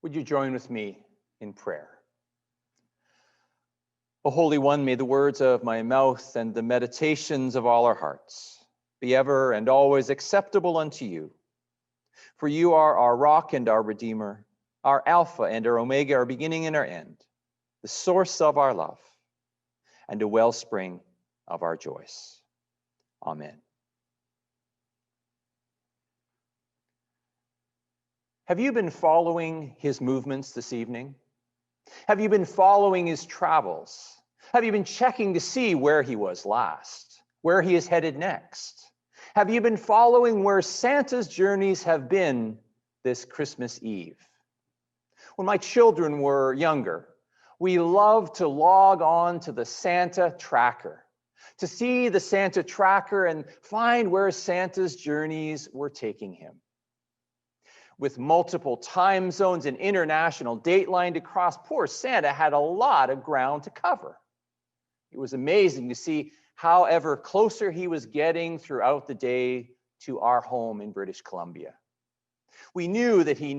Would you join with me in prayer? O Holy One, may the words of my mouth and the meditations of all our hearts be ever and always acceptable unto you. For you are our rock and our Redeemer, our Alpha and our Omega, our beginning and our end, the source of our love, and a wellspring of our joys. Amen. Have you been following his movements this evening? Have you been following his travels? Have you been checking to see where he was last, where he is headed next? Have you been following where Santa's journeys have been this Christmas Eve? When my children were younger, we loved to log on to the Santa tracker, to see the Santa tracker and find where Santa's journeys were taking him. With multiple time zones and international dateline to cross, poor Santa had a lot of ground to cover. It was amazing to see how ever closer he was getting throughout the day to our home in British Columbia. We knew that we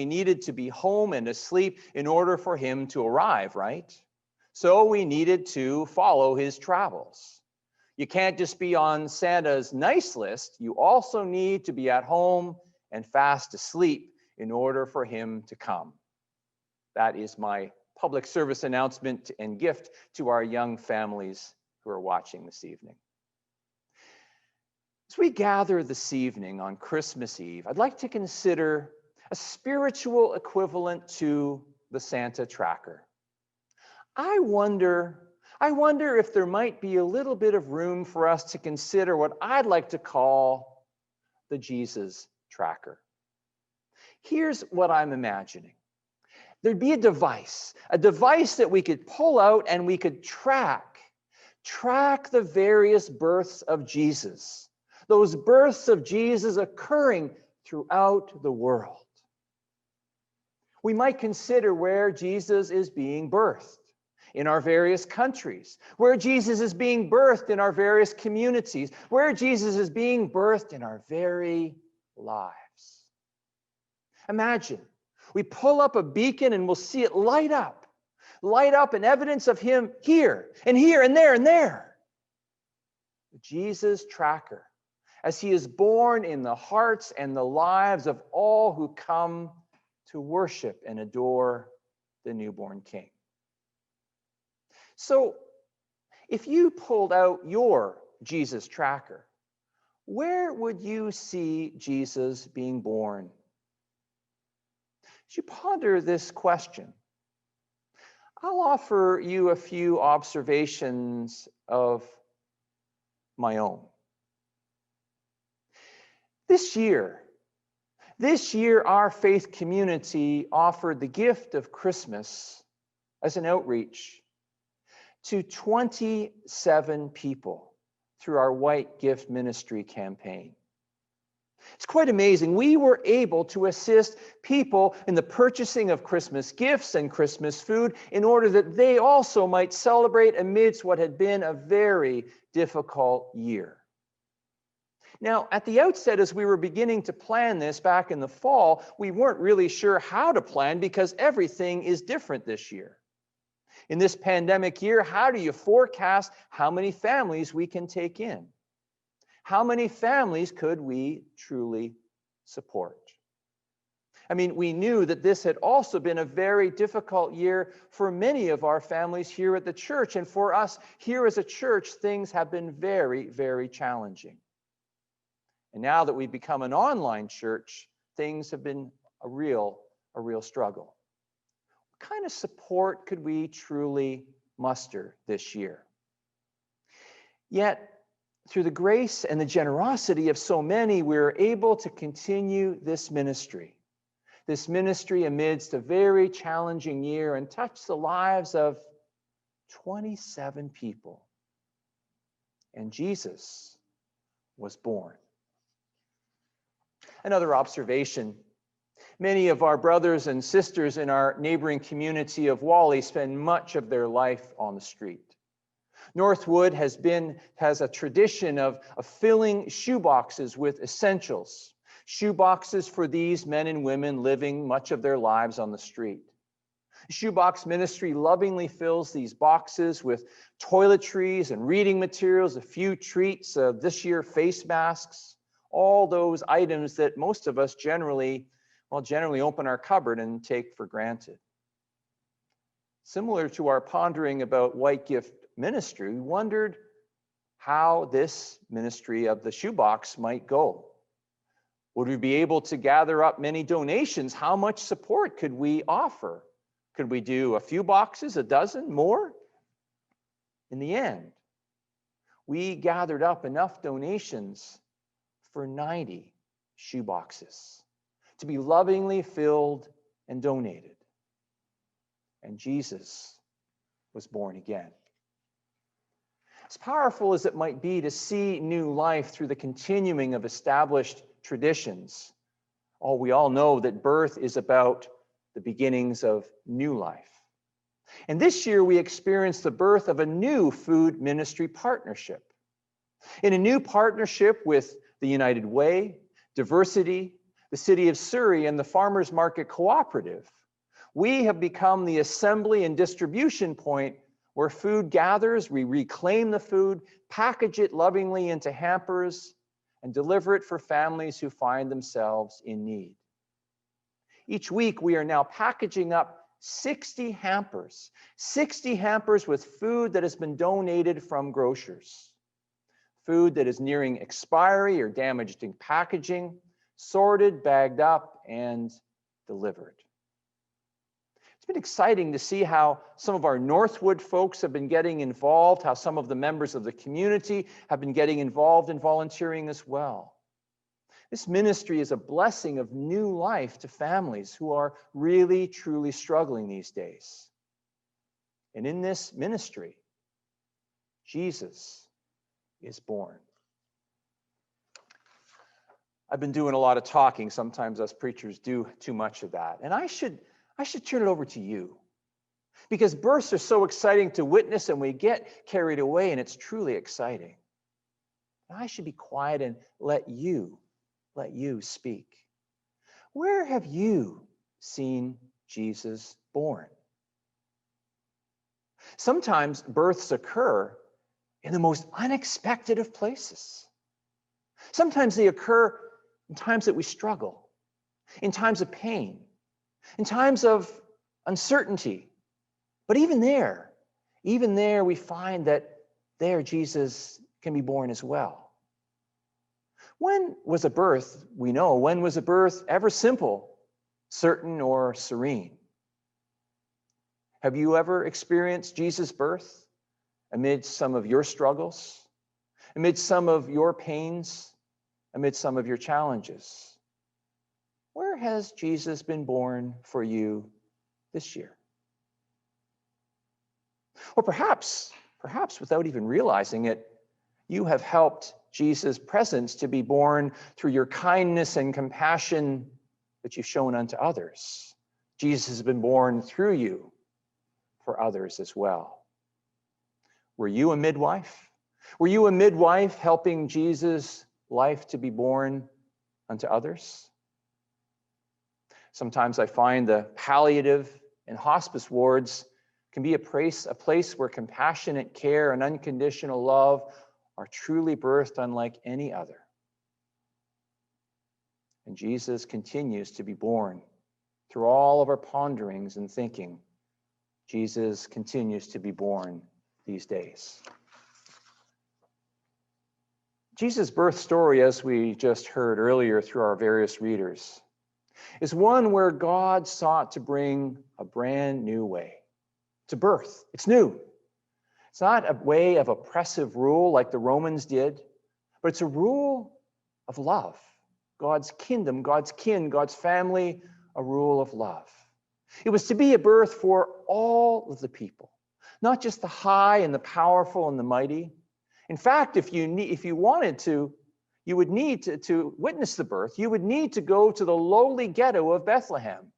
needed to be home and asleep in order for him to arrive, right? So we needed to follow his travels. You can't just be on Santa's nice list. You also need to be at home and fast asleep in order for him to come. That is my public service announcement and gift to our young families who are watching this evening. As we gather this evening on Christmas Eve, I'd like to consider a spiritual equivalent to the Santa tracker. I wonder if there might be a little bit of room for us to consider what I'd like to call the Jesus tracker. Here's what I'm imagining. There'd be a device that we could pull out and we could track the various births of Jesus, those births of Jesus occurring throughout the world. We might consider where Jesus is being birthed in our various countries, where Jesus is being birthed in our various communities, where Jesus is being birthed in our very lives. Imagine we pull up a beacon and we'll see it light up in evidence of him here and here and there and there. The Jesus tracker, as he is born in the hearts and the lives of all who come to worship and adore the newborn King. So, if you pulled out your Jesus tracker, where would you see Jesus being born? As you ponder this question, I'll offer you a few observations of my own. This year, our faith community offered the gift of Christmas as an outreach to 27 people through our White Gift Ministry campaign. It's quite amazing. We were able to assist people in the purchasing of Christmas gifts and Christmas food in order that they also might celebrate amidst what had been a very difficult year. Now, at the outset, as we were beginning to plan this back in the fall, we weren't really sure how to plan because everything is different this year. In this pandemic year, how do you forecast how many families we can take in? How many families could we truly support? I mean, we knew that this had also been a very difficult year for many of our families here at the church. And for us here as a church, things have been very, very challenging. And now that we've become an online church, things have been a real struggle. What kind of support could we truly muster this year? Yet, through the grace and the generosity of so many, we're able to continue this ministry amidst a very challenging year and touch the lives of 27 people. And Jesus was born. Another observation. Many of our brothers and sisters in our neighboring community of Whalley spend much of their life on the street. Northwood has a tradition of filling shoeboxes with essentials Shoe boxes for these men and women living much of their lives on the street. Shoebox Ministry lovingly fills these boxes with toiletries and reading materials, a few treats, this year face masks, all those items that most of us generally open our cupboard and take for granted. Similar to our pondering about White Gift Ministry, we wondered how this ministry of the shoebox might go. Would we be able to gather up many donations? How much support could we offer? Could we do a few boxes, a dozen, more? In the end, we gathered up enough donations for 90 shoe boxes to be lovingly filled and donated. And Jesus was born again. As powerful as it might be to see new life through the continuing of established traditions, we all know that birth is about the beginnings of new life. And this year we experienced the birth of a new food ministry partnership. In a new partnership with the United Way, Diversity, the City of Surrey, and the Farmers Market Cooperative, we have become the assembly and distribution point where food gathers. We reclaim the food, package it lovingly into hampers, and deliver it for families who find themselves in need. Each week, we are now packaging up 60 hampers with food that has been donated from grocers. Food that is nearing expiry or damaged in packaging, sorted, bagged up, and delivered. It's been exciting to see how some of our Northwood folks have been getting involved, how some of the members of the community have been getting involved in volunteering as well. This ministry is a blessing of new life to families who are really, truly struggling these days. And in this ministry, Jesus is born. I've been doing a lot of talking. Sometimes us preachers do too much of that. And I should turn it over to you. Because births are so exciting to witness and we get carried away, and it's truly exciting. I should be quiet and let you speak. Where have you seen Jesus born? Sometimes births occur in the most unexpected of places. Sometimes they occur in times that we struggle, in times of pain, in times of uncertainty. But even there we find that there Jesus can be born as well. When was a birth ever simple, certain, or serene? Have you ever experienced Jesus' birth amid some of your struggles, amid some of your pains, amid some of your challenges? Where has Jesus been born for you this year? Or perhaps without even realizing it, you have helped Jesus' presence to be born through your kindness and compassion that you've shown unto others. Jesus has been born through you for others as well. Were you a midwife? Were you a midwife helping Jesus' life to be born unto others? Sometimes I find the palliative and hospice wards can be a place where compassionate care and unconditional love are truly birthed unlike any other. And Jesus continues to be born through all of our ponderings and thinking. Jesus continues to be born these days. Jesus' birth story, as we just heard earlier through our various readers, is one where God sought to bring a brand new way to birth. It's new. It's not a way of oppressive rule like the Romans did, but it's a rule of love. God's kingdom, God's kin, God's family, a rule of love. It was to be a birth for all of the people, not just the high and the powerful and the mighty. In fact, if you wanted to, you would need to witness the birth. You would need to go to the lowly ghetto of Bethlehem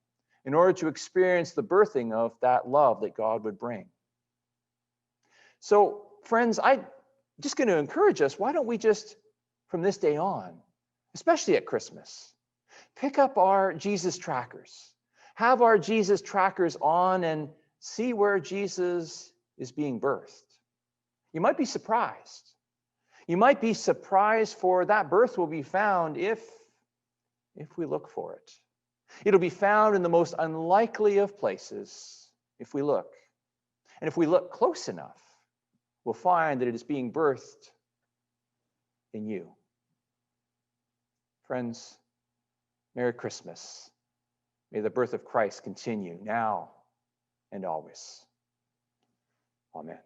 in order to experience the birthing of that love that God would bring. So, friends, I'm just going to encourage us, why don't we just, from this day on, especially at Christmas, pick up our Jesus trackers. Have our Jesus trackers on and see where Jesus is being birthed. You might be surprised. You might be surprised, for that birth will be found if we look for it. It'll be found in the most unlikely of places if we look. And if we look close enough, we'll find that it is being birthed in you. Friends, Merry Christmas. May the birth of Christ continue now and always. Amen.